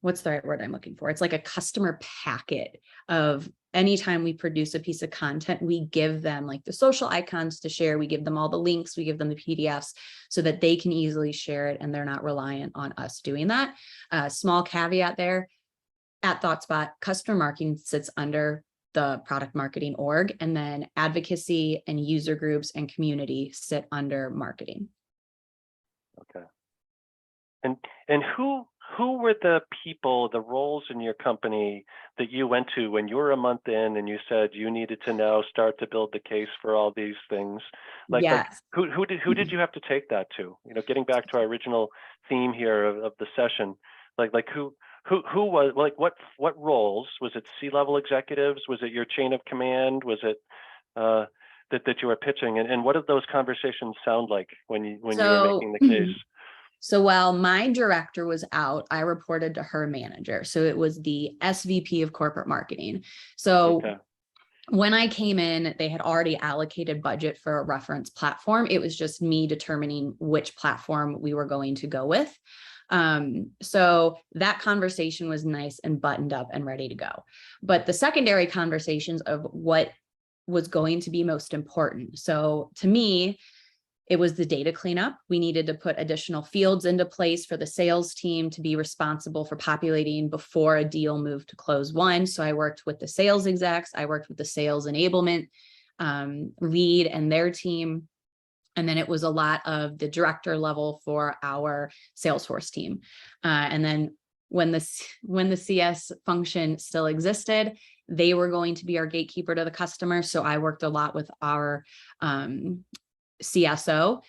what's the right word I'm looking for? It's like a customer packet of anytime we produce a piece of content, we give them like the social icons to share. We give them all the links, we give them the PDFs so that they can easily share it and they're not reliant on us doing that. Small caveat there. At ThoughtSpot, customer marketing sits under the product marketing org, and then advocacy and user groups and community sit under marketing. Okay. And who were the people, the roles in your company that you went to when you were a month in and you said you needed to now start to build the case for all these things? Like who did you have to take that to? You know, getting back to our original theme here of the session, like who was, like what roles? Was it C-level executives? Was it your chain of command? Was it that you were pitching? And what did those conversations sound like when you were making the case? So while my director was out, I reported to her manager. So it was the SVP of corporate marketing. So when I came in, they had already allocated budget for a reference platform. It was just me determining which platform we were going to go with. So that conversation was nice and buttoned up and ready to go. But the secondary conversations of what was going to be most important. So to me, it was the data cleanup. We needed to put additional fields into place for the sales team to be responsible for populating before a deal moved to close one. So I worked with the sales execs. I worked with the sales enablement lead and their team. And then it was a lot of the director level for our Salesforce team. And then when the CS function still existed, they were going to be our gatekeeper to the customer. So I worked a lot with our CSO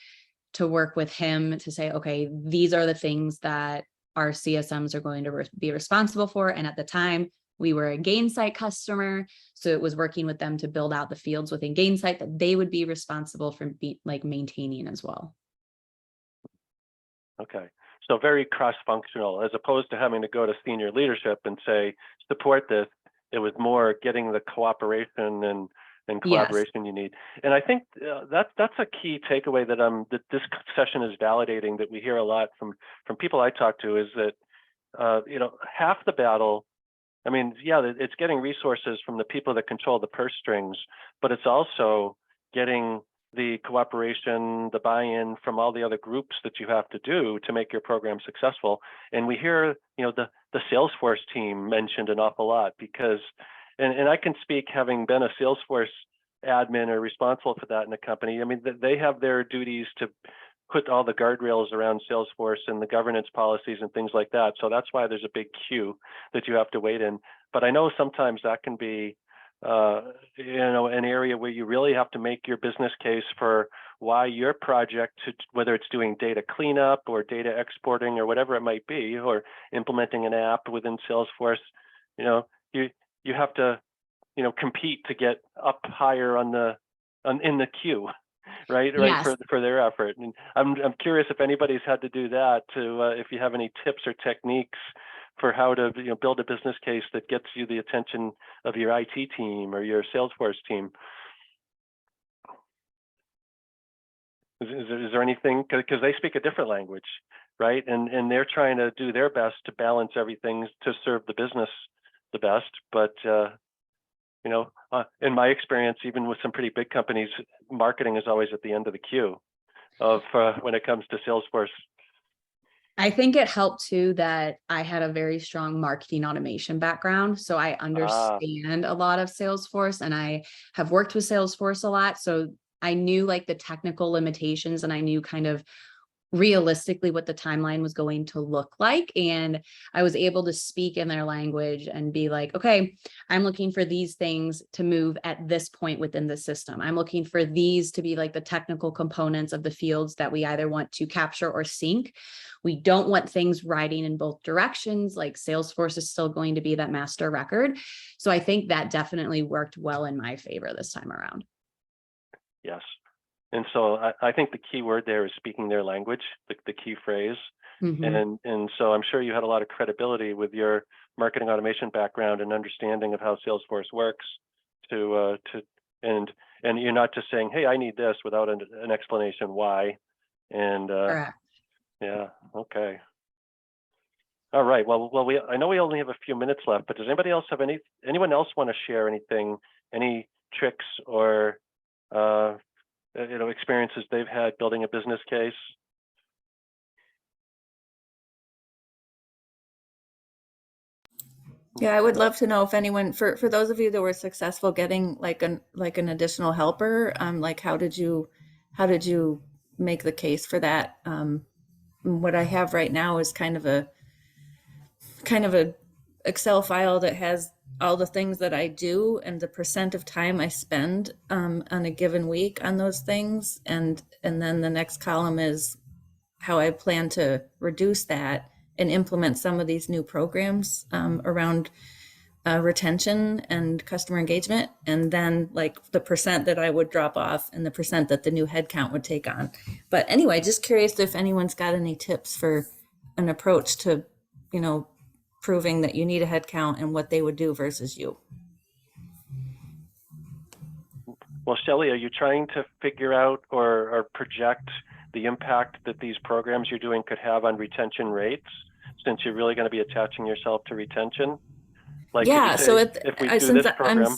to work with him to say, okay, these are the things that our CSMs are going to be responsible for. And at the time, we were a Gainsight customer. So it was working with them to build out the fields within Gainsight that they would be responsible for maintaining as well. Okay. So very cross-functional, as opposed to having to go to senior leadership and say, support this. It was more getting the cooperation and collaboration you need. And I think that's a key takeaway that this session is validating, that we hear a lot from people I talk to, is that you know, half the battle, I mean, yeah, it's getting resources from the people that control the purse strings, but it's also getting the cooperation, the buy-in from all the other groups that you have to do to make your program successful. And we hear, you know, the Salesforce team mentioned an awful lot, because and I can speak, having been a Salesforce admin or responsible for that in a company. I mean, they have their duties to put all the guardrails around Salesforce and the governance policies and things like that. So that's why there's a big queue that you have to wait in. But I know sometimes that can be, you know, an area where you really have to make your business case for why your project, whether it's doing data cleanup or data exporting or whatever it might be, or implementing an app within Salesforce, you know, you have to, you know, compete to get up higher in the queue, right? Yes. Right, for their effort. And I'm curious if anybody's had to do that. If you have any tips or techniques for how to, you know, build a business case that gets you the attention of your IT team or your Salesforce team. Is there anything, because they speak a different language, right? And they're trying to do their best to balance everything to serve the business the best. But you know, in my experience, even with some pretty big companies, marketing is always at the end of the queue of when it comes to Salesforce. I think it helped too that I had a very strong marketing automation background. So I understand a lot of Salesforce, and I have worked with Salesforce a lot. So I knew like the technical limitations, and I knew kind of realistically what the timeline was going to look like. And I was able to speak in their language and be like, okay, I'm looking for these things to move at this point within the system. I'm looking for these to be like the technical components of the fields that we either want to capture or sync. We don't want things riding in both directions. Like Salesforce is still going to be that master record. So I think that definitely worked well in my favor this time around. Yes. And so I think the key word there is speaking their language, the key phrase. Mm-hmm. And so I'm sure you had a lot of credibility with your marketing automation background and understanding of how Salesforce works and you're not just saying, hey, I need this without an explanation why. And Correct. Yeah, okay. All right. Well, I know we only have a few minutes left, but does anyone else want to share anything, any tricks or you know, experiences they've had building a business case? Yeah, I would love to know if anyone, for those of you that were successful getting like an additional helper, like how did you make the case for that? What I have right now is kind of a Excel file that has all the things that I do and the percent of time I spend on a given week on those things, and then the next column is how I plan to reduce that and implement some of these new programs around retention and customer engagement, and then like the percent that I would drop off and the percent that the new headcount would take on. But anyway, just curious if anyone's got any tips for an approach to, proving that you need a headcount and what they would do versus you. Well, Shelley, are you trying to figure out or project the impact that these programs you're doing could have on retention rates, since you're really going to be attaching yourself to retention? Like, yeah, so if we do this program,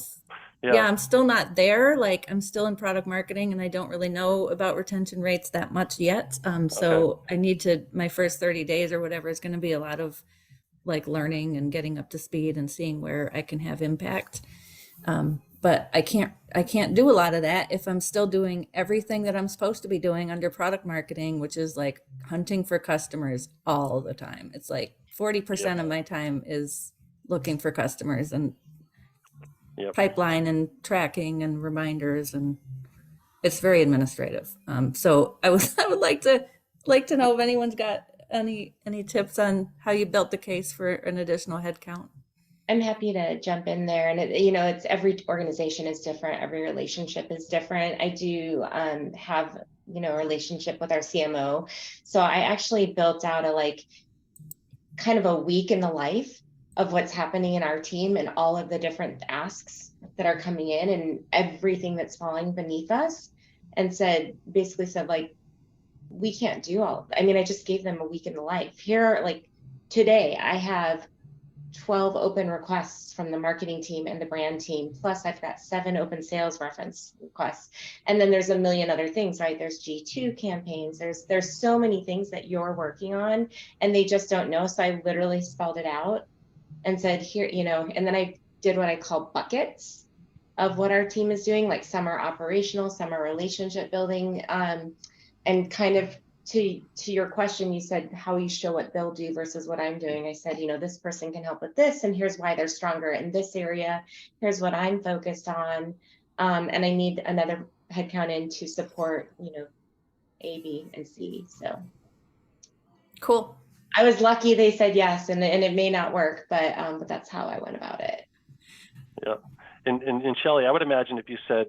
I'm still not there. Like, I'm still in product marketing and I don't really know about retention rates that much yet. So I need to, my first 30 days or whatever is going to be a lot of like learning and getting up to speed and seeing where I can have impact. But I can't do a lot of that if I'm still doing everything that I'm supposed to be doing under product marketing, which is like hunting for customers all the time. It's like 40% of my time is looking for customers and pipeline and tracking and reminders, and it's very administrative. So I would like to know if anyone's got any tips on how you built the case for an additional headcount. I'm happy to jump in there, and it's every organization is different, every relationship is different. I do have a relationship with our CMO, so I actually built out a kind of a week in the life of what's happening in our team and all of the different asks that are coming in and everything that's falling beneath us, and basically said we can't do all. I just gave them a week in the life. Here, today, I have 12 open requests from the marketing team and the brand team. Plus I've got 7 open sales reference requests. And then there's a million other things, right? There's G2 campaigns. There's so many things that you're working on and they just don't know. So I literally spelled it out and said here, and then I did what I call buckets of what our team is doing, like some are operational, some are relationship building, and kind of to your question, you said how you show what they'll do versus what I'm doing. I said, this person can help with this, and here's why they're stronger in this area. Here's what I'm focused on, and I need another headcount in to support, A, B, and C. So cool. I was lucky they said yes, and it may not work, but that's how I went about it. Yeah, and Shelley, I would imagine if you said,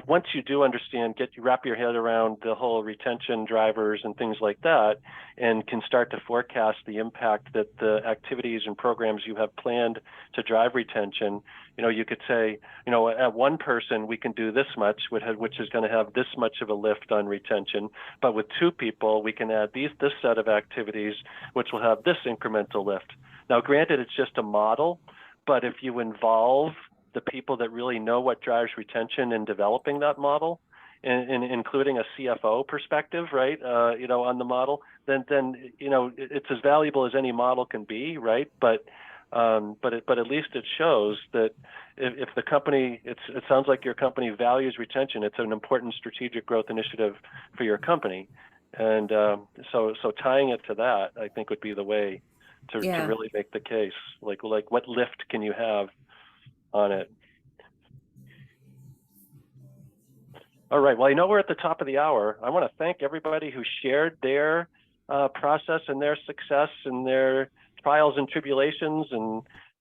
once you do understand, wrap your head around the whole retention drivers and things like that, and can start to forecast the impact that the activities and programs you have planned to drive retention, you could say, at one person, we can do this much, which is going to have this much of a lift on retention. But with 2 people, we can add this set of activities, which will have this incremental lift. Now, granted, it's just a model, but if you involve the people that really know what drives retention in developing that model, and including a CFO perspective, right? On the model, then it's as valuable as any model can be, right? But at least it shows that if the company, it sounds like your company values retention. It's an important strategic growth initiative for your company, and so tying it to that, I think, would be the way to really make the case. Like what lift can you have on it? All right. Well, we're at the top of the hour. I want to thank everybody who shared their process and their success and their trials and tribulations,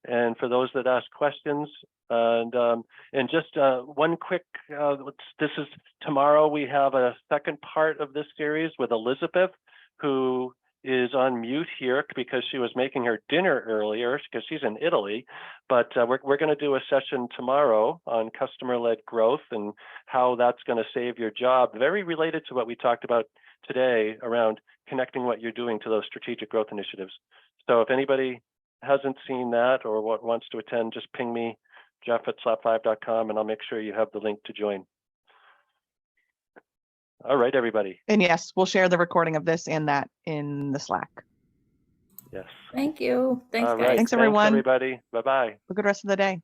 and for those that asked questions. And just one quick, this is tomorrow. We have a second part of this series with Elizabeth, who is on mute here because she was making her dinner earlier because she's in Italy. But we're going to do a session tomorrow on customer-led growth and how that's going to save your job, very related to what we talked about today around connecting what you're doing to those strategic growth initiatives. So if anybody hasn't seen that or wants to attend, just ping me, jeff@slap5.com, and I'll make sure you have the link to join. All right, everybody. And yes, we'll share the recording of this and that in the Slack. Yes. Thank you. Thanks, All guys. right. Thanks, everyone. Everybody. Bye-bye. Have a good rest of the day.